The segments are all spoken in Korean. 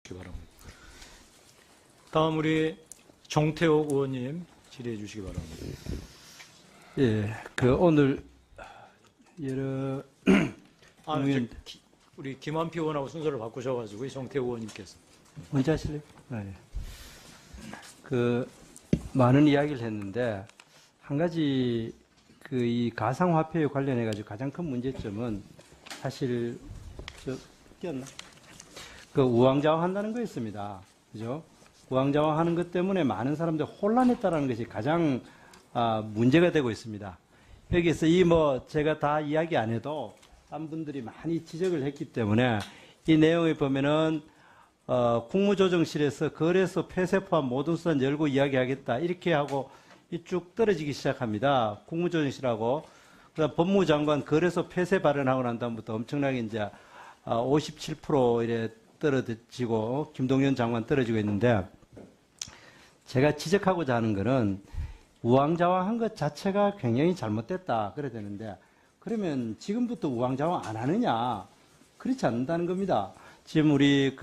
주시기 바랍니다. 다음 우리 정태욱 의원님 질의해 주시기 바랍니다. 예, 오늘 여러 우리 김한표 의원하고 순서를 바꾸셔가지고 정태욱 의원님께서 먼저 하실래요? 네. 많은 이야기를 했는데 한 가지 이 가상화폐에 관련해 가지고 가장 큰 문제점은 사실 끼었나? 우왕좌왕한다는 거였습니다. 그죠? 우왕좌왕하는 것 때문에 많은 사람들이 혼란했다라는 것이 가장 문제가 되고 있습니다. 여기서 제가 다 이야기 안 해도 딴 분들이 많이 지적을 했기 때문에 이 내용에 보면은 국무조정실에서 거래소 폐쇄 포함 모든 수단 열고 이야기하겠다 이렇게 하고 쭉 떨어지기 시작합니다. 국무조정실하고 그다음 법무장관 거래소 폐쇄 발언하고 난 다음부터 엄청나게 이제 57% 이래 떨어지고 김동연 장관 떨어지고 있는데 제가 지적하고자 하는 것은 우왕좌왕한 것 자체가 굉장히 잘못됐다 그래야 되는데 그러면 지금부터 우왕좌왕 안 하느냐 그렇지 않는다는 겁니다. 지금 우리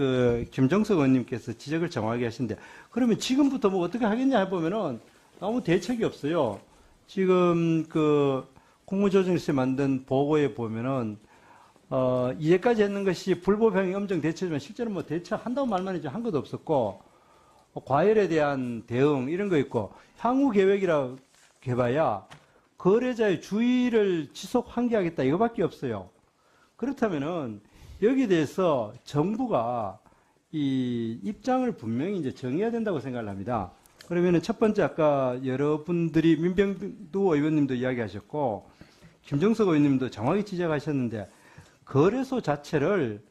김정석 의원님께서 지적을 정확하게 하시는데 그러면 지금부터 어떻게 하겠냐 해보면은 아무 대책이 없어요. 지금 국무조정실에 만든 보고에 보면은 이제까지 했는 것이 불법행위 엄정 대처지만 실제로 대처한다고 말만 했지 한 것도 없었고 과열에 대한 대응 이런 거 있고 향후 계획이라고 해봐야 거래자의 주의를 지속 환기하겠다 이거밖에 없어요. 그렇다면은 여기에 대해서 정부가 이 입장을 분명히 이제 정해야 된다고 생각을 합니다. 그러면은 첫 번째 아까 여러분들이 민병두 의원님도 이야기하셨고 김정석 의원님도 정확히 지적하셨는데 거래소 자체를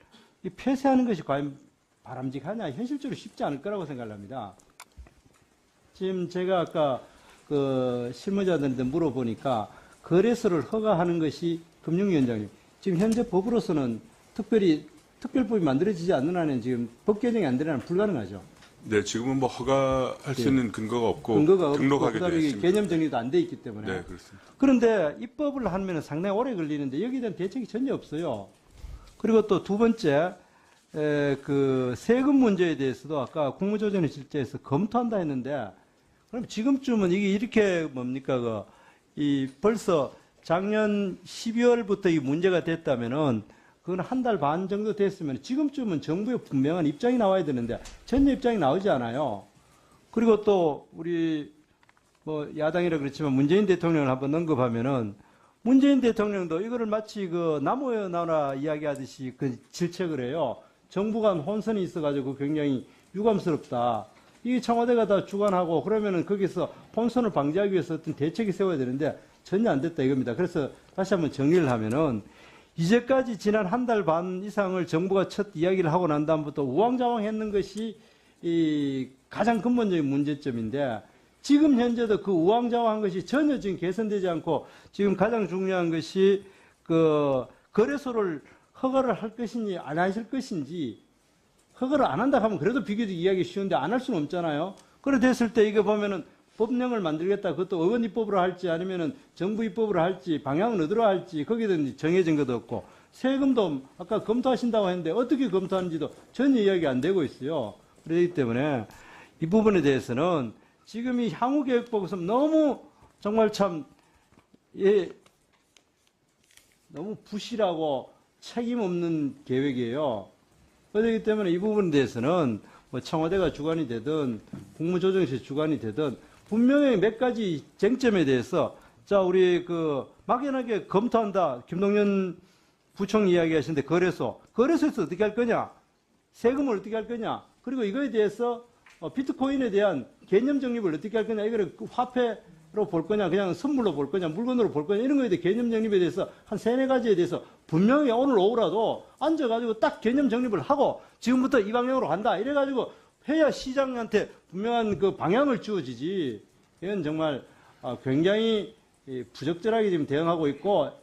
폐쇄하는 것이 과연 바람직하냐 현실적으로 쉽지 않을 거라고 생각을 합니다. 지금 제가 아까 실무자들한테 물어보니까 거래소를 허가하는 것이 금융위원장님 지금 현재 법으로서는 특별법이 만들어지지 않는 한은 지금 법 개정이 안 되는 한은 불가능하죠. 네, 지금은 허가할 수 있는 근거가 없고 등록하게 되어 있습니다. 개념 정리도 안 돼 있기 때문에. 네, 그렇습니다. 그런데 입법을 하면 상당히 오래 걸리는데 여기에 대한 대책이 전혀 없어요. 그리고 또 두 번째 세금 문제에 대해서도 아까 국무조정실장에서 검토한다 했는데 그럼 지금쯤은 이게 이렇게 벌써 작년 12월부터 이 문제가 됐다면은 그건 한 달 반 정도 됐으면 지금쯤은 정부의 분명한 입장이 나와야 되는데 전혀 입장이 나오지 않아요. 그리고 또 우리 야당이라 그렇지만 문재인 대통령을 한번 언급하면은 문재인 대통령도 이거를 마치 나무에 나라 이야기하듯이 질책을 해요. 정부 간 혼선이 있어가지고 굉장히 유감스럽다. 이게 청와대가 다 주관하고 그러면은 거기서 혼선을 방지하기 위해서 어떤 대책이 세워야 되는데 전혀 안 됐다 이겁니다. 그래서 다시 한번 정리를 하면은 이제까지 지난 한 달 반 이상을 정부가 첫 이야기를 하고 난 다음부터 우왕좌왕했는 것이 이 가장 근본적인 문제점인데 지금 현재도 그 우왕좌왕한 것이 전혀 지금 개선되지 않고 지금 가장 중요한 것이 거래소를 허가를 할 것인지 안 하실 것인지 허가를 안 한다 하면 그래도 비교적 이야기 쉬운데 안 할 수는 없잖아요. 그래 됐을 때 이거 보면은 법령을 만들겠다. 그것도 의원 입법으로 할지 아니면은 정부 입법으로 할지 방향은 어디로 할지 거기에 정해진 것도 없고 세금도 아까 검토하신다고 했는데 어떻게 검토하는지도 전혀 이야기 안 되고 있어요. 그렇기 때문에 이 부분에 대해서는 지금 이 향후 계획 보고서 너무 정말 너무 부실하고 책임 없는 계획이에요. 그렇기 때문에 이 부분에 대해서는 청와대가 주관이 되든 국무조정실 주관이 되든 분명히 몇 가지 쟁점에 대해서 우리 막연하게 검토한다. 김동연 부총 이야기하시는데 거래소에서 어떻게 할 거냐? 세금을 어떻게 할 거냐? 그리고 이거에 대해서 비트코인에 대한 개념 정립을 어떻게 할 거냐? 이거를 화폐로 볼 거냐? 그냥 선물로 볼 거냐? 물건으로 볼 거냐? 이런 거에 대해 개념 정립에 대해서 한 3-4가지에 대해서 분명히 오늘 오후라도 앉아가지고 딱 개념 정립을 하고 지금부터 이 방향으로 간다. 이래가지고 해야 시장한테 분명한 방향을 주어지지. 이건 정말 굉장히 부적절하게 지금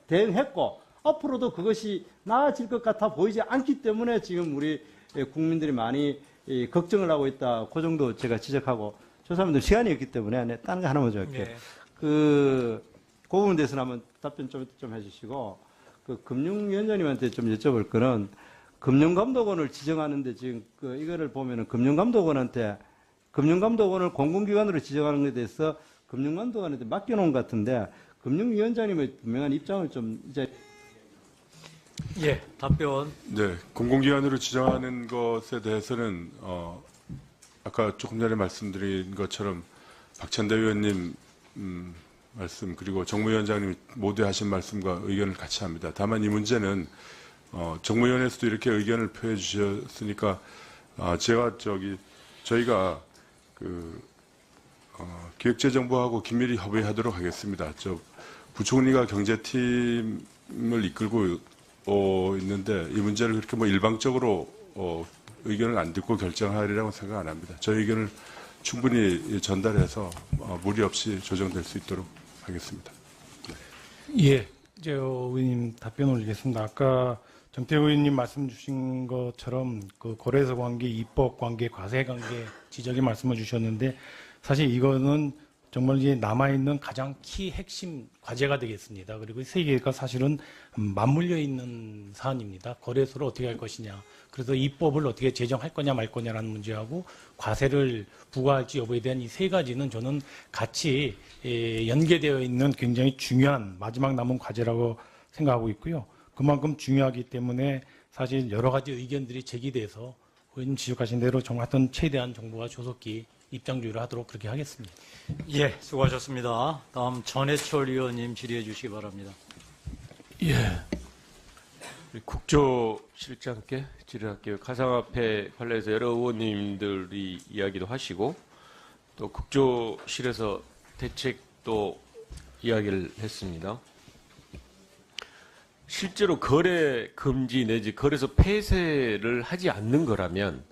대응했고 앞으로도 그것이 나아질 것 같아 보이지 않기 때문에 지금 우리 국민들이 많이 걱정을 하고 있다. 그 정도 제가 지적하고 저 사람들 시간이 없기 때문에 다른 거 하나만 좀 할게요. 네. 그 부분에 대해서는 한번 답변 좀 해주시고 금융위원장님한테 좀 여쭤볼 거는 금융감독원을 지정하는데 지금 이거를 보면은 금융감독원을 공공기관으로 지정하는 것에 대해서 금융감독원한테 맡겨놓은 것 같은데 금융위원장님의 분명한 입장을 좀 이제 예, 답변. 네, 공공기관으로 지정하는 것에 대해서는 아까 조금 전에 말씀드린 것처럼 박찬대 의원님 말씀 그리고 정무위원장님 모두 하신 말씀과 의견을 같이 합니다. 다만 이 문제는 정무위원회에서도 이렇게 의견을 표해 주셨으니까 저희가 기획재정부하고 긴밀히 협의하도록 하겠습니다. 부총리가 경제팀을 이끌고 있는데 이 문제를 그렇게 일방적으로 의견을 안 듣고 결정하리라고 생각 안 합니다. 저희 의견을 충분히 전달해서 무리 없이 조정될 수 있도록 하겠습니다. 예, 이제 의원님 답변 올리겠습니다. 아까 정태호 의원님 말씀 주신 것처럼 그 거래소 관계, 입법 관계, 과세 관계 지적의 말씀을 주셨는데 사실 이거는 정말 이제 남아있는 가장 키 핵심 과제가 되겠습니다. 그리고 이 세 개가 사실은 맞물려 있는 사안입니다. 거래소를 어떻게 할 것이냐. 그래서 입법을 어떻게 제정할 거냐 말 거냐라는 문제하고 과세를 부과할지 여부에 대한 이 세 가지는 저는 같이 연계되어 있는 굉장히 중요한 마지막 남은 과제라고 생각하고 있고요. 그만큼 중요하기 때문에 사실 여러 가지 의견들이 제기돼서 의원님 지적하신 대로 정말 하여튼 최대한 정부가 조속히 입장 조율을 하도록 그렇게 하겠습니다. 예, 수고하셨습니다. 다음 전해철 의원님 질의해 주시기 바랍니다. 예. 국조실장께 질의할게요. 가상화폐 관련해서 여러 의원님들이 이야기도 하시고 또 국조실에서 대책도 이야기를 했습니다. 실제로 거래 금지 내지 거래소 폐쇄를 하지 않는 거라면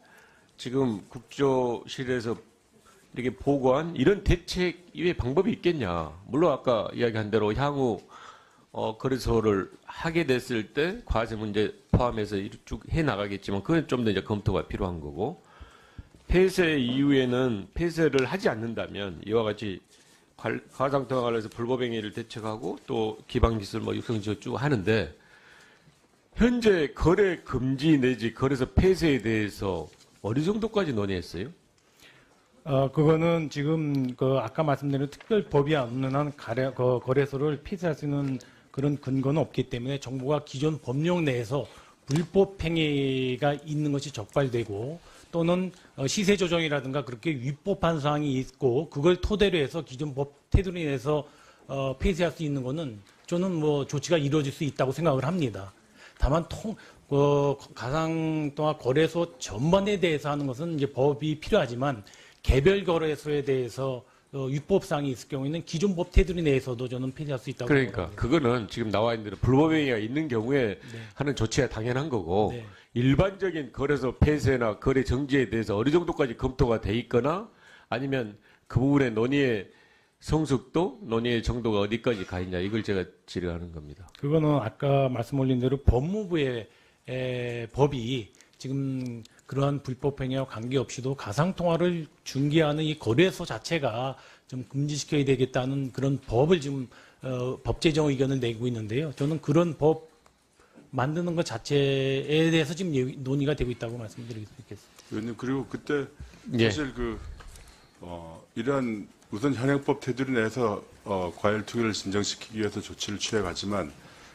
지금 국조실에서 이렇게 보고한 이런 대책 이외에 방법이 있겠냐. 물론 아까 이야기한 대로 향후 거래소를 하게 됐을 때 과세 문제 포함해서 쭉 해나가겠지만 그건 좀 더 이제 검토가 필요한 거고 폐쇄 이후에는 폐쇄를 하지 않는다면 이와 같이 가상통화 관련해서 불법행위를 대책하고 또 기방기술 육성지원 쭉 하는데 현재 거래 금지 내지 거래소 폐쇄에 대해서 어느 정도까지 논의했어요? 그거는 지금 아까 말씀드린 특별법이 없는 한 거래소를 폐쇄할 수 있는 그런 근거는 없기 때문에 정부가 기존 법령 내에서 불법 행위가 있는 것이 적발되고 또는 시세 조정이라든가 그렇게 위법한 사항이 있고 그걸 토대로 해서 기존 법 테두리 내에서 폐쇄할 수 있는 거는 저는 조치가 이루어질 수 있다고 생각을 합니다. 다만 가상통화 거래소 전반에 대해서 하는 것은 이제 법이 필요하지만 개별 거래소에 대해서 위법사항이 있을 경우에는 기존 법 테두리 내에서도 저는 폐지할 수 있다고 그러니까 생각합니다. 그거는 지금 나와 있는 대로 불법행위가 있는 경우에 네. 하는 조치가 당연한 거고 네. 일반적인 거래소 폐쇄나 거래 정지에 대해서 어느 정도까지 검토가 돼 있거나 아니면 그 부분의 논의의 성숙도, 논의의 정도가 어디까지 가 있냐 이걸 제가 질의하는 겁니다. 그거는 아까 말씀 올린 대로 법무부의 법이 지금 그러한 불법 행위와 관계없이도 가상통화를 중개하는 이 거래소 자체가 좀 금지시켜야 되겠다는 그런 법을 지금 법 제정 의견을 내고 있는데요. 저는 그런 법 만드는 것 자체에 대해서 지금 논의가 되고 있다고 말씀드릴 수 있겠습니다. 의원님 그리고 그때 예. 사실 이러한 우선 현행법 테두리 내에서 과열 투기를 진정시키기 위해서 조치를 취해가지만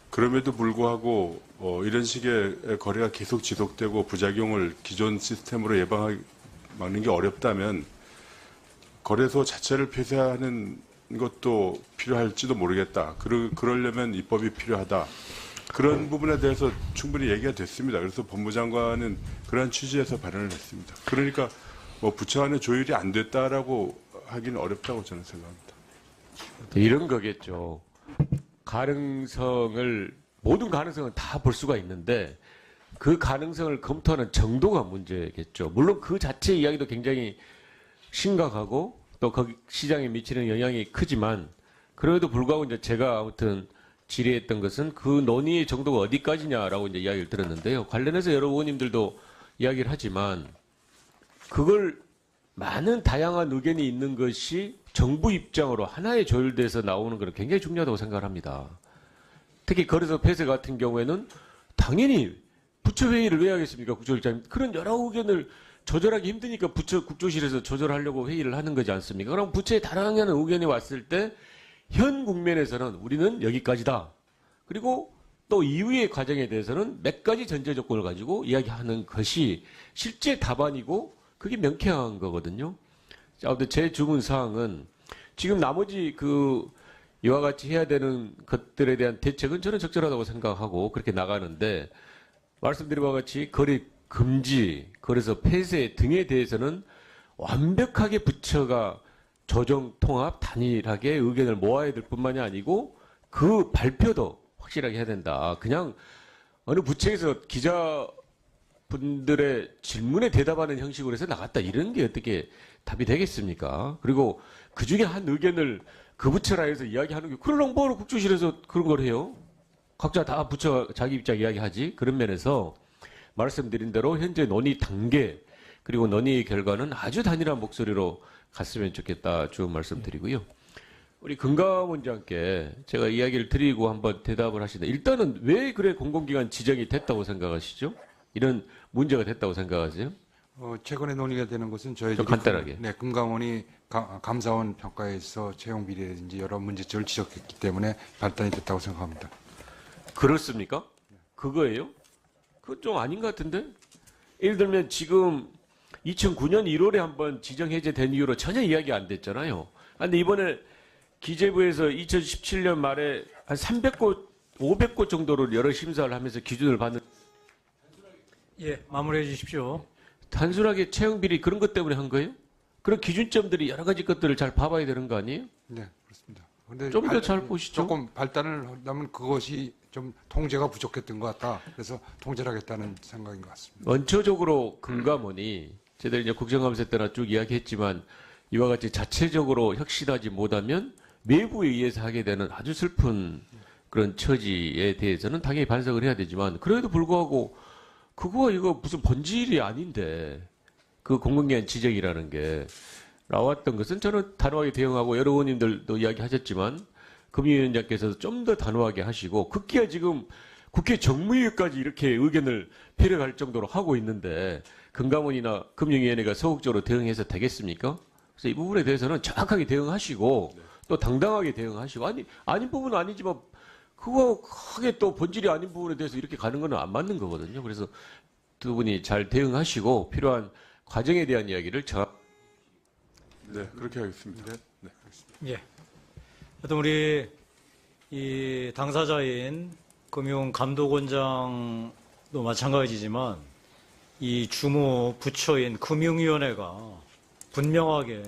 그럼에도 불구하고 이런 식의 거래가 계속 지속되고 부작용을 기존 시스템으로 막는 게 어렵다면 거래소 자체를 폐쇄하는 것도 필요할지도 모르겠다. 그러려면 입법이 필요하다. 그런 부분에 대해서 충분히 얘기가 됐습니다. 그래서 법무장관은 그러한 취지에서 발언을 했습니다. 그러니까 부처 간의 조율이 안 됐다라고 하기는 어렵다고 저는 생각합니다. 이런 거겠죠. 모든 가능성을 다 볼 수가 있는데 그 가능성을 검토하는 정도가 문제겠죠. 물론 그 자체 이야기도 굉장히 심각하고 또 그 시장에 미치는 영향이 크지만 그래도 불구하고 이제 제가 아무튼 질의했던 것은 그 논의의 정도가 어디까지냐라고 이제 이야기를 들었는데요. 관련해서 여러 의원님들도 이야기를 하지만 그걸 많은 다양한 의견이 있는 것이 정부 입장으로 하나의 조율돼서 나오는 것은 굉장히 중요하다고 생각을 합니다. 특히 거래소 폐쇄 같은 경우에는 당연히 부처 회의를 왜 하겠습니까? 국정원장님. 그런 여러 의견을 조절하기 힘드니까 국조실에서 조절하려고 회의를 하는 거지 않습니까? 그럼 부처의 다양한 의견이 왔을 때 현 국면에서는 우리는 여기까지다. 그리고 또 이후의 과정에 대해서는 몇 가지 전제 조건을 가지고 이야기하는 것이 실제 답안이고 그게 명쾌한 거거든요. 자, 아무튼 제 주문 사항은 지금 나머지 이와 같이 해야 되는 것들에 대한 대책은 저는 적절하다고 생각하고 그렇게 나가는데 말씀드린 바와 같이 거래 금지, 거래소 폐쇄 등에 대해서는 완벽하게 부처가 조정, 통합, 단일하게 의견을 모아야 될 뿐만이 아니고 그 발표도 확실하게 해야 된다. 그냥 어느 부처에서 기자분들의 질문에 대답하는 형식으로 해서 나갔다. 이런 게 어떻게 답이 되겠습니까? 그리고 그 중에 한 의견을 그 부처라 해서 이야기하는 게 그런 뭐로 국조실에서 그런 걸 해요? 각자 다 부처 자기 입장 이야기하지. 그런 면에서 말씀드린 대로 현재 논의 단계 그리고 논의의 결과는 아주 단일한 목소리로 갔으면 좋겠다 쭉 말씀드리고요. 우리 금감원장께 제가 이야기를 드리고 한번 대답을 하시는데 일단은 왜 그래 공공기관 지정이 됐다고 생각하시죠? 이런 문제가 됐다고 생각하세요? 최근에 논의가 되는 것은 저희들이 간단하게. 금감원이 감사원 평가에서 채용 비리라든지 여러 문제점을 지적했기 때문에 발단이 됐다고 생각합니다. 그렇습니까? 그거예요? 그건 좀 아닌 것 같은데? 예를 들면 지금 2009년 1월에 한번 지정 해제된 이후로 전혀 이야기 안 됐잖아요. 근데 이번에 기재부에서 2017년 말에 한 300곳, 500곳 정도를 여러 심사를 하면서 기준을 받는 예, 마무리해 주십시오. 단순하게 채용 비리 그런 것 때문에 한 거예요? 그런 기준점들이 여러 가지 것들을 잘 봐봐야 되는 거 아니에요? 네, 그렇습니다. 근데 좀 더 잘 보시죠. 조금 발단을 하려면 그것이 좀 통제가 부족했던 것 같다. 그래서 통제를 하겠다는 생각인 것 같습니다. 원초적으로 금감원이 저희들이 이제 국정감사 때나 쭉 이야기했지만 이와 같이 자체적으로 혁신하지 못하면 외부에 의해서 하게 되는 아주 슬픈 그런 처지에 대해서는 당연히 반성을 해야 되지만 그래도 불구하고 그거와 이거 무슨 본질이 아닌데 그 공공기관 지정이라는 게 나왔던 것은 저는 단호하게 대응하고 여러 의원님들도 이야기하셨지만 금융위원장께서도 좀 더 단호하게 하시고 급기야 지금 국회 정무위까지 이렇게 의견을 필요할 정도로 하고 있는데 금감원이나 금융위원회가 소극적으로 대응해서 되겠습니까? 그래서 이 부분에 대해서는 정확하게 대응하시고 또 당당하게 대응하시고 아닌 부분은 아니지만 그거 크게 또 본질이 아닌 부분에 대해서 이렇게 가는 건 안 맞는 거거든요. 그래서 두 분이 잘 대응하시고 필요한 과정에 대한 이야기를 네, 그렇게 하겠습니다. 네. 예. 하여튼 우리 이 당사자인 금융감독원장도 마찬가지지만 이 주무 부처인 금융위원회가 분명하게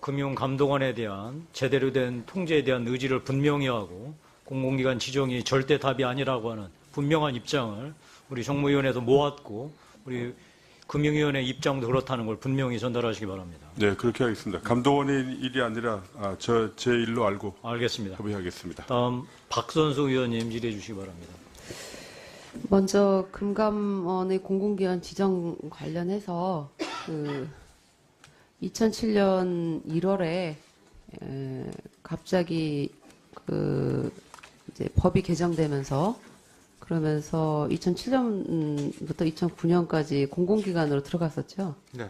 금융감독원에 대한 제대로 된 통제에 대한 의지를 분명히 하고 공공기관 지정이 절대 답이 아니라고 하는 분명한 입장을 우리 정무위원회도 모았고 우리 금융위원회 입장도 그렇다는 걸 분명히 전달하시기 바랍니다. 네, 그렇게 하겠습니다. 감독원의 일이 아니라 제 일로 알고 알겠습니다. 협의하겠습니다. 다음 박선수 의원님 질의해 주시기 바랍니다. 먼저 금감원의 공공기관 지정 관련해서 2007년 1월에 갑자기 이제 법이 개정되면서 그러면서 2007년부터 2009년까지 공공기관으로 들어갔었죠. 네.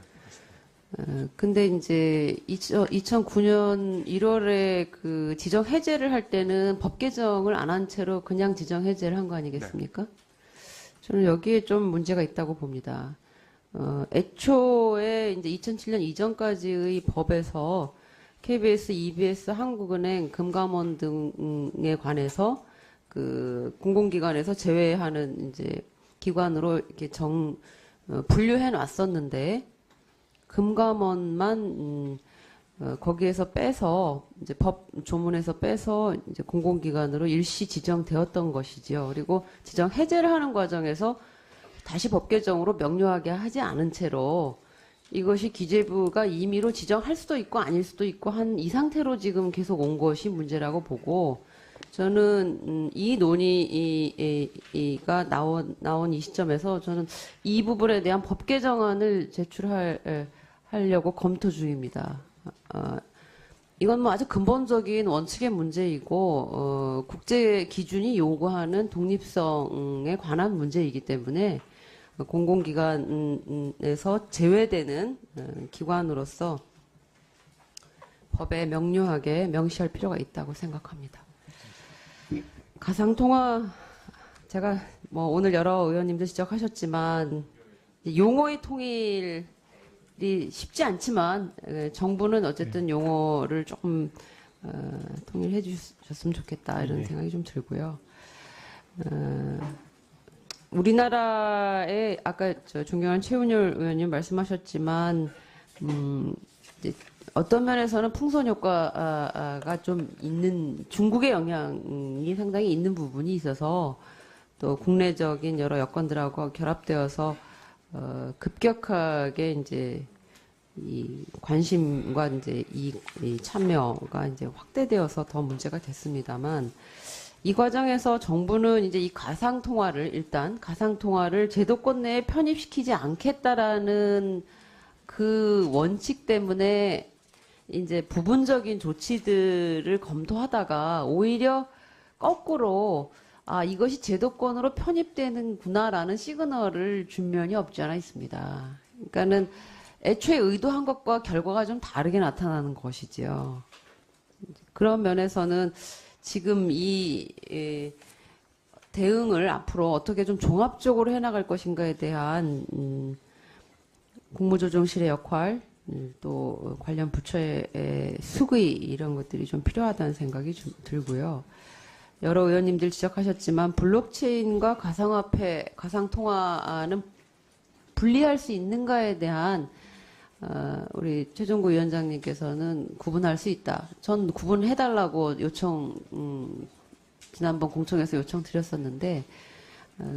근데 이제 2009년 1월에 그 지정 해제를 할 때는 법 개정을 안 한 채로 그냥 지정 해제를 한 거 아니겠습니까? 저는 여기에 좀 문제가 있다고 봅니다. 애초에 이제 2007년 이전까지의 법에서 KBS, EBS, 한국은행, 금감원 등에 관해서 그 공공기관에서 제외하는 이제 기관으로 이렇게 분류해 놨었는데 금감원만 거기에서 빼서 이제 법 조문에서 빼서 이제 공공기관으로 일시 지정되었던 것이지요. 그리고 지정 해제를 하는 과정에서 다시 법 개정으로 명료하게 하지 않은 채로 이것이 기재부가 임의로 지정할 수도 있고 아닐 수도 있고 한 이 상태로 지금 계속 온 것이 문제라고 보고 저는 이 논의가 나온 이 시점에서 저는 이 부분에 대한 법 개정안을 제출하려고 검토 중입니다. 이건 뭐 아주 근본적인 원칙의 문제이고 국제 기준이 요구하는 독립성에 관한 문제이기 때문에 공공기관에서 제외되는 기관으로서 법에 명료하게 명시할 필요가 있다고 생각합니다. 가상통화 제가 뭐 오늘 여러 의원님들 지적하셨지만 용어의 통일이 쉽지 않지만 정부는 어쨌든 용어를 조금 통일해 주셨으면 좋겠다 이런 생각이 좀 들고요. 우리나라의 아까 존경하는 최은열 의원님 말씀하셨지만 이제 어떤 면에서는 풍선 효과가 좀 있는 중국의 영향이 상당히 있는 부분이 있어서 또 국내적인 여러 여건들하고 결합되어서 급격하게 이제 이 관심과 이제 이 참여가 이제 확대되어서 더 문제가 됐습니다만 이 과정에서 정부는 이제 이 일단 가상통화를 제도권 내에 편입시키지 않겠다라는 그 원칙 때문에 이제 부분적인 조치들을 검토하다가 오히려 거꾸로 이것이 제도권으로 편입되는구나라는 시그널을 준 면이 없지 않아 있습니다. 그러니까는 애초에 의도한 것과 결과가 좀 다르게 나타나는 것이지요. 그런 면에서는 지금 이 대응을 앞으로 어떻게 좀 종합적으로 해나갈 것인가에 대한 국무조정실의 역할, 또 관련 부처의 수의 이런 것들이 좀 필요하다는 생각이 좀 들고요. 여러 의원님들 지적하셨지만 블록체인과 가상화폐, 가상통화는 분리할 수 있는가에 대한 우리 최종구 위원장님께서는 구분할 수 있다. 전 구분해달라고 지난번 공청에서 요청드렸었는데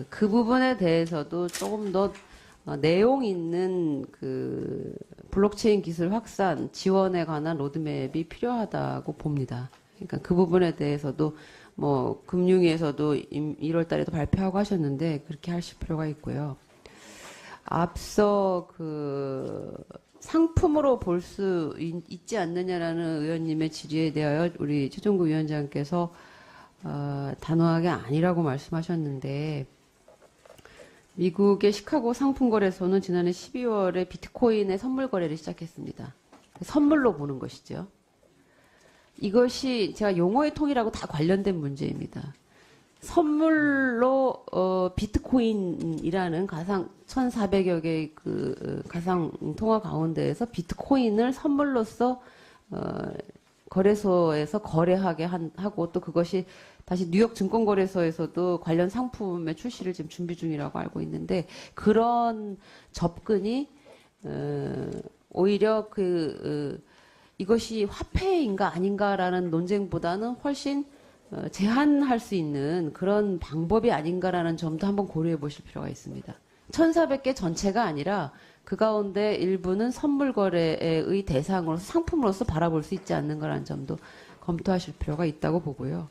그 부분에 대해서도 조금 더 내용 있는 그 블록체인 기술 확산 지원에 관한 로드맵이 필요하다고 봅니다. 그러니까 그 부분에 대해서도 뭐 금융위에서도 1월 달에도 발표하고 하셨는데 그렇게 하실 필요가 있고요. 앞서 그 상품으로 볼 수 있지 않느냐라는 의원님의 질의에 대하여 우리 최종구 위원장께서 단호하게 아니라고 말씀하셨는데 미국의 시카고 상품거래소는 지난해 12월에 비트코인의 선물 거래를 시작했습니다. 선물로 보는 것이죠. 이것이 제가 용어의 통일하고 다 관련된 문제입니다. 선물로 비트코인이라는 가상 1,400여 개의 그 가상 통화 가운데에서 비트코인을 선물로서 거래소에서 거래하게 하고 또 그것이 다시 뉴욕 증권거래소에서도 관련 상품의 출시를 지금 준비 중이라고 알고 있는데 그런 접근이 오히려 이것이 화폐인가 아닌가라는 논쟁보다는 훨씬 제한할 수 있는 그런 방법이 아닌가라는 점도 한번 고려해 보실 필요가 있습니다. 1,400개 전체가 아니라 그 가운데 일부는 선물 거래의 대상으로서 상품으로서 바라볼 수 있지 않는가라는 점도 검토하실 필요가 있다고 보고요.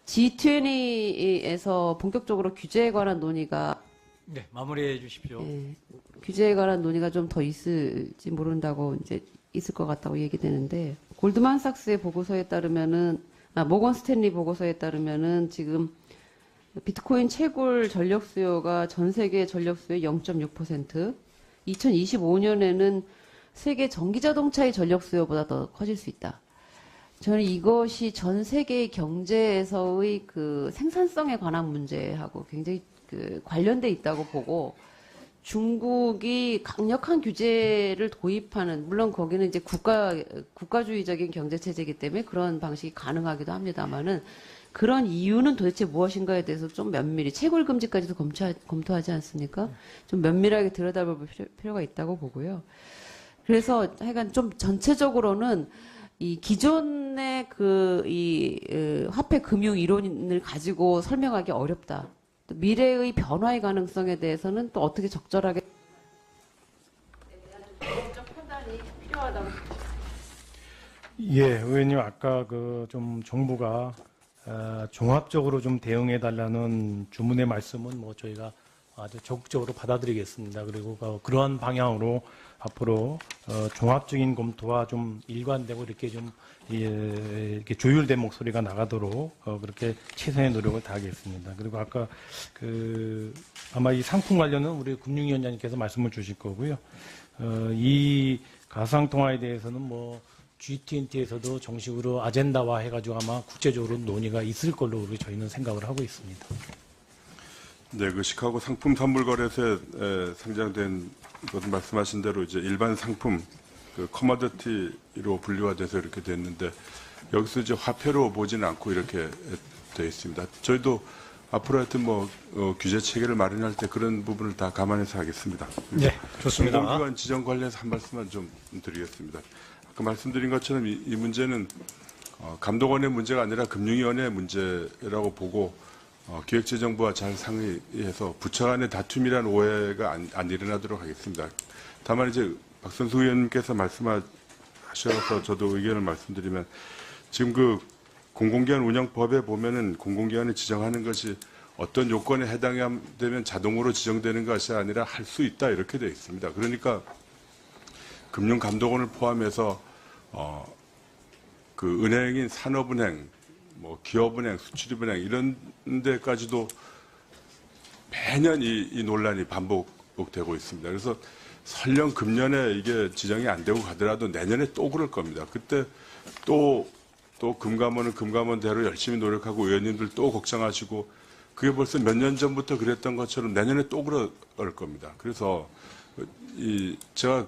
G20에서 본격적으로 규제에 관한 논의가 네, 마무리해 주십시오. 규제에 관한 논의가 좀 더 있을지 모른다고 이제 있을 것 같다고 얘기되는데 골드만삭스의 보고서에 따르면은 모건 스탠리 보고서에 따르면은 지금 비트코인 채굴 전력 수요가 전 세계 전력 수요의 0.6%, 2025년에는 세계 전기 자동차의 전력 수요보다 더 커질 수 있다. 저는 이것이 전 세계의 경제에서의 그 생산성에 관한 문제하고 굉장히 그 관련돼 있다고 보고 중국이 강력한 규제를 도입하는 물론 거기는 이제 국가주의적인 경제 체제이기 때문에 그런 방식이 가능하기도 합니다만은 그런 이유는 도대체 무엇인가에 대해서 좀 면밀히 채굴 금지까지도 검토하지 않습니까? 좀 면밀하게 들여다볼 필요가 있다고 보고요. 그래서 하여간 좀 전체적으로는 이 기존의 화폐 금융 이론을 가지고 설명하기 어렵다. 또 미래의 변화의 가능성에 대해서는 또 어떻게 적절하게 판단이 필요하다고. 예, 의원님 아까 좀 정부가 종합적으로 좀 대응해 달라는 주문의 말씀은 뭐 저희가 아주 적극적으로 받아들이겠습니다. 그리고 그러한 방향으로 앞으로 종합적인 검토와 좀 일관되고 이렇게 좀 이렇게 조율된 목소리가 나가도록 그렇게 최선의 노력을 다하겠습니다. 그리고 아까 아마 이 상품 관련은 우리 금융위원장님께서 말씀을 주실 거고요. 이 가상통화에 대해서는 뭐 G20에서도 정식으로 아젠다화 해가지고 아마 국제적으로 논의가 있을 걸로 우리 저희는 생각을 하고 있습니다. 네, 그 시카고 상품 선물 거래소에 상장된 것은 말씀하신 대로 이제 일반 상품, 그 커머더티로 분류가 돼서 이렇게 됐는데 여기서 이제 화폐로 보지는 않고 이렇게 되어 있습니다. 저희도 앞으로 하여튼 규제 체계를 마련할 때 그런 부분을 다 감안해서 하겠습니다. 네, 좋습니다. 공공기관 지정 관련해서 한 말씀만 좀 드리겠습니다. 아까 말씀드린 것처럼 이 문제는 감독원의 문제가 아니라 금융위원회의 문제라고 보고 기획재정부와 잘 상의해서 부처 간의 다툼이란 오해가 안 일어나도록 하겠습니다. 다만 이제 박선수 의원님께서 말씀하셔서 저도 의견을 말씀드리면 지금 그 공공기관 운영법에 보면은 공공기관을 지정하는 것이 어떤 요건에 해당되면 자동으로 지정되는 것이 아니라 할 수 있다 이렇게 되어 있습니다. 그러니까 금융감독원을 포함해서 그 은행인 산업은행, 기업은행, 수출입은행 이런 데까지도 매년 이 논란이 반복되고 있습니다. 그래서 설령 금년에 이게 지정이 안 되고 가더라도 내년에 또 그럴 겁니다. 그때 또 금감원은 금감원대로 열심히 노력하고 의원님들 또 걱정하시고 그게 벌써 몇 년 전부터 그랬던 것처럼 내년에 또 그럴 겁니다. 그래서 제가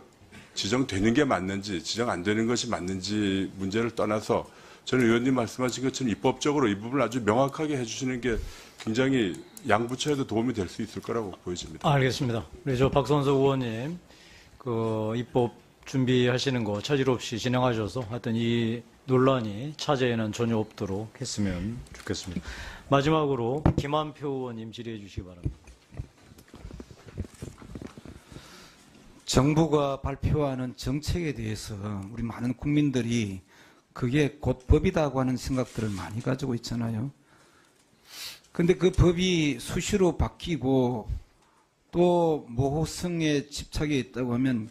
지정되는 게 맞는지 지정 안 되는 것이 맞는지 문제를 떠나서 저는 의원님 말씀하신 것처럼 입법적으로 이 부분을 아주 명확하게 해주시는 게 굉장히 양부처에도 도움이 될 수 있을 거라고 보여집니다. 알겠습니다. 우리 박선석 의원님 그 입법 준비하시는 거 차질 없이 진행하셔서 하여튼 이 논란이 차제에는 전혀 없도록 했으면 좋겠습니다. 마지막으로 김한표 의원님 질의해 주시기 바랍니다. 정부가 발표하는 정책에 대해서 우리 많은 국민들이 그게 곧 법이라고 하는 생각들을 많이 가지고 있잖아요. 근데 그 법이 수시로 바뀌고 또 모호성에 집착해 있다고 하면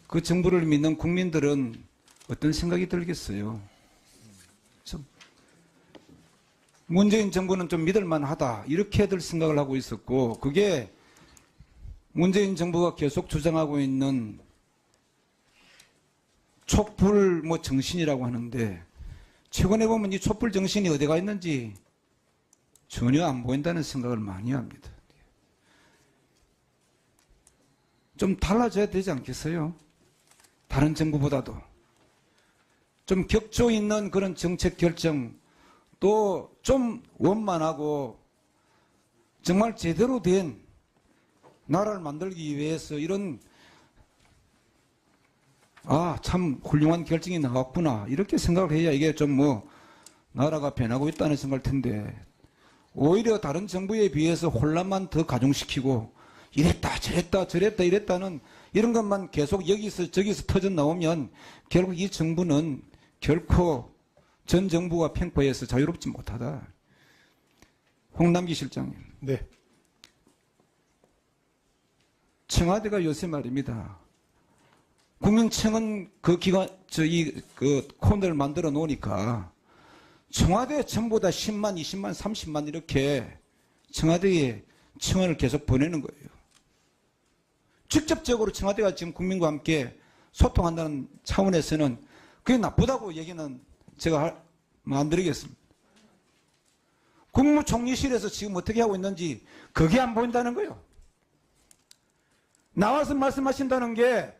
그 정부를 믿는 국민들은 어떤 생각이 들겠어요? 문재인 정부는 좀 믿을만하다 이렇게들 생각을 하고 있었고 그게 문재인 정부가 계속 주장하고 있는 촛불 정신이라고 하는데 최근에 보면 이 촛불 정신이 어디가 있는지 전혀 안 보인다는 생각을 많이 합니다. 좀 달라져야 되지 않겠어요? 다른 정부보다도 좀 격조 있는 그런 정책 결정 또 좀 원만하고 정말 제대로 된 나라를 만들기 위해서 이런 참 훌륭한 결정이 나왔구나 이렇게 생각을 해야 이게 좀 나라가 변하고 있다는 생각일 텐데 오히려 다른 정부에 비해서 혼란만 더 가중시키고 이랬다 저랬다 이랬다는 이런 것만 계속 여기서 저기서 터져 나오면 결국 이 정부는 결코 전 정부가 평가해서 자유롭지 못하다. 홍남기 실장님. 네. 청와대가 요새 말입니다. 국민청은 그 코너를 만들어 놓으니까 청와대 전부 다 10만, 20만, 30만 이렇게 청와대에 청원을 계속 보내는 거예요. 직접적으로 청와대가 지금 국민과 함께 소통한다는 차원에서는 그게 나쁘다고 얘기는 제가 안 드리겠습니다. 국무총리실에서 지금 어떻게 하고 있는지 그게 안 보인다는 거예요. 나와서 말씀하신다는 게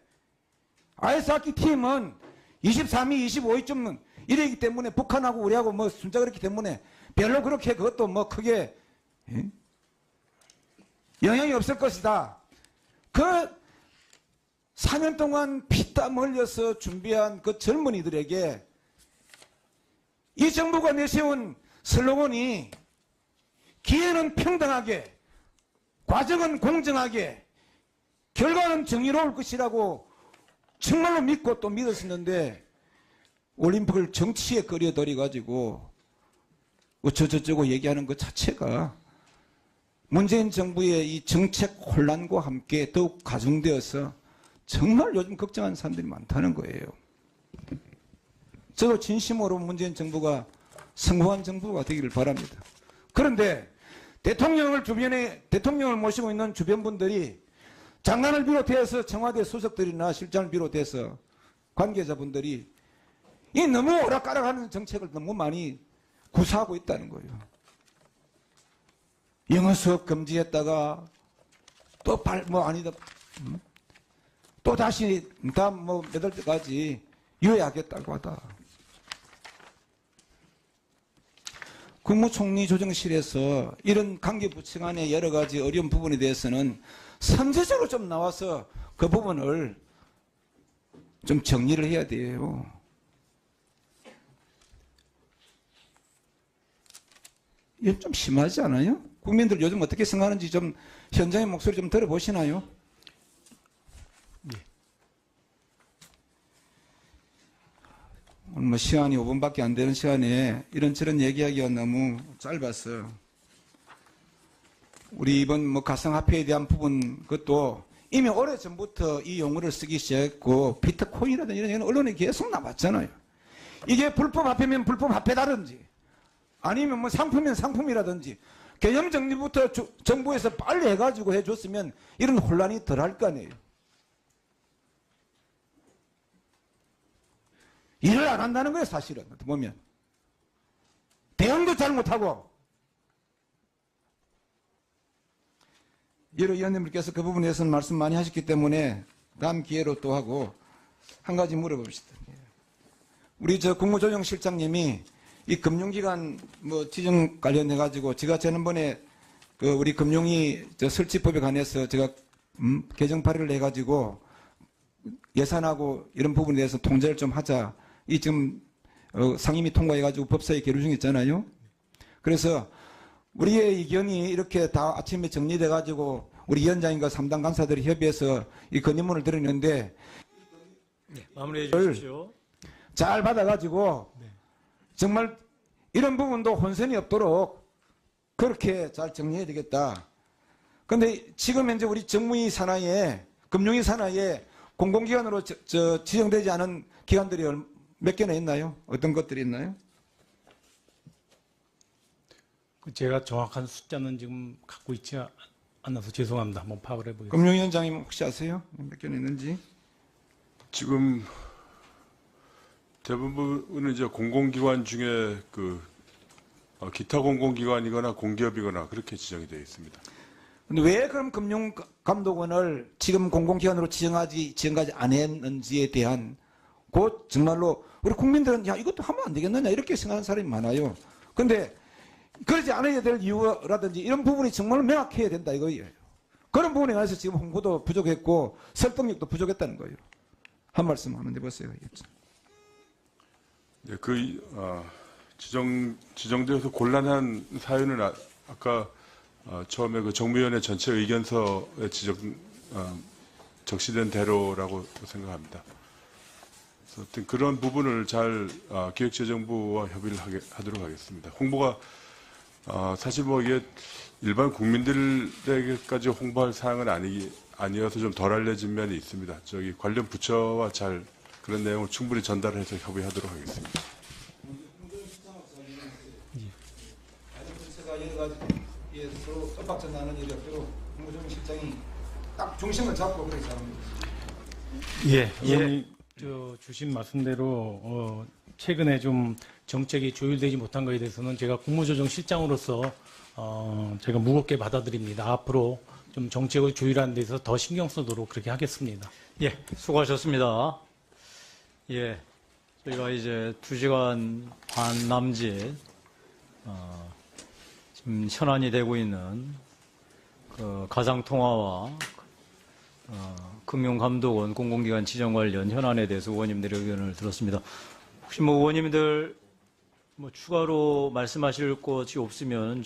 아이스하키 팀은 23위, 25위쯤 이래기 때문에 북한하고 우리하고 숫자가 그렇기 때문에 별로 그렇게 그것도 크게 영향이 없을 것이다. 그 4년 동안 피땀 흘려서 준비한 그 젊은이들에게 이 정부가 내세운 슬로건이 기회는 평등하게, 과정은 공정하게, 결과는 정의로울 것이라고 정말로 믿고 또 믿었었는데 올림픽을 정치에 끌어들여가지고 어쩌저쩌고 얘기하는 것 자체가 문재인 정부의 이 정책 혼란과 함께 더욱 가중되어서 정말 요즘 걱정하는 사람들이 많다는 거예요. 저도 진심으로 문재인 정부가 성공한 정부가 되기를 바랍니다. 그런데 대통령을 모시고 있는 주변 분들이 장관을 비롯해서 청와대 수석들이나 실장을 비롯해서 관계자분들이 이 너무 오락가락하는 정책을 너무 많이 구사하고 있다는 거예요. 영어 수업 금지했다가 또 또 다시 몇 월 때까지 유예하겠다고 하다. 국무총리 조정실에서 이런 관계부처 간의 여러 가지 어려운 부분에 대해서는 선제적으로 좀 나와서 그 부분을 좀 정리를 해야 돼요. 이건 좀 심하지 않아요? 국민들 요즘 어떻게 생각하는지 좀 현장의 목소리 좀 들어보시나요? 오늘 뭐 시간이 5분밖에 안 되는 시간에 이런저런 얘기하기가 너무 짧아서 우리 이번 가상화폐에 대한 부분 그것도 이미 오래전부터 이 용어를 쓰기 시작했고 비트코인이라든지 이런 언론에 계속 나왔잖아요. 이게 불법 화폐면 불법 화폐다든지 아니면 상품이면 상품이라든지 개념 정리부터 정부에서 빨리 해가지고 해줬으면 이런 혼란이 덜 할 거 아니에요. 일을 안 한다는 거예요, 사실은. 보면. 대응도 잘 못하고. 여러 의원님들께서 그 부분에 대해서는 말씀 많이 하셨기 때문에 다음 기회로 또 하고 한 가지 물어봅시다. 우리 국무조정실장님이 이 금융기관 지정 관련해가지고 제가 지난번에 우리 금융위 설치법에 관해서 제가 개정 발의를 해가지고 예산하고 이런 부분에 대해서 통제를 좀 하자. 이 지금 상임위 통과해가지고 법사위 계류 중에 있잖아요. 그래서 우리의 의견이 이렇게 다 아침에 정리돼가지고 우리 위원장님과 3당 간사들이 협의해서 이 건의문을 드렸는데 마무리해 주십시오. 잘 받아가지고 정말 이런 부분도 혼선이 없도록 그렇게 잘 정리해야 되겠다. 그런데 지금 현재 우리 정무위 산하에 금융위 산하에 공공기관으로 지정되지 않은 기관들이 몇 개나 있나요? 어떤 것들이 있나요? 제가 정확한 숫자는 지금 갖고 있지 않아서 죄송합니다. 한번 파악을 해보겠습니다. 금융위원장님 혹시 아세요? 몇 개나 있는지? 지금 대부분은 이제 공공기관 중에 기타 공공기관이거나 공기업이거나 그렇게 지정이 되어 있습니다. 근데 왜 그럼 금융감독원을 지금 공공기관으로 지정하지 않았는지에 대한 정말로 우리 국민들은 야 이것도 하면 안 되겠느냐 이렇게 생각하는 사람이 많아요. 근데 그러지 않아야 될 이유라든지 이런 부분이 정말 명확해야 된다 이거예요. 그런 부분에 관해서 지금 홍보도 부족했고 설득력도 부족했다는 거예요. 한 말씀 한번 해보세요. 네, 지정되어서 곤란한 사유는 아까 처음에 정무위원회 전체 의견서에 적시된 대로라고 생각합니다. 그래서 어떤 그런 부분을 잘 기획재정부와 협의를 하도록 하겠습니다. 홍보가 사실 이게 일반 국민들에게까지 홍보할 사항은 아니어서 좀 덜 알려진 면이 있습니다. 관련 부처와 잘 그런 내용을 충분히 전달해서 협의하도록 하겠습니다. 제가 여러 가지 서로 깜빡전 나는 일이 없도록 국무조정실장이 딱 중심을 잡고 그렇게 잘합니다. 의원님 주신 말씀대로 최근에 좀 정책이 조율되지 못한 것에 대해서는 제가 국무조정실장으로서 제가 무겁게 받아들입니다. 앞으로 좀 정책을 조율하는 데 있어서 더 신경 쓰도록 그렇게 하겠습니다. 예, 수고하셨습니다. 예, 저희가 이제 2시간 반 남짓 지금 현안이 되고 있는 가상통화와 금융감독원 공공기관 지정 관련 현안에 대해서 의원님들의 의견을 들었습니다. 혹시 의원님들 추가로 말씀하실 것이 없으면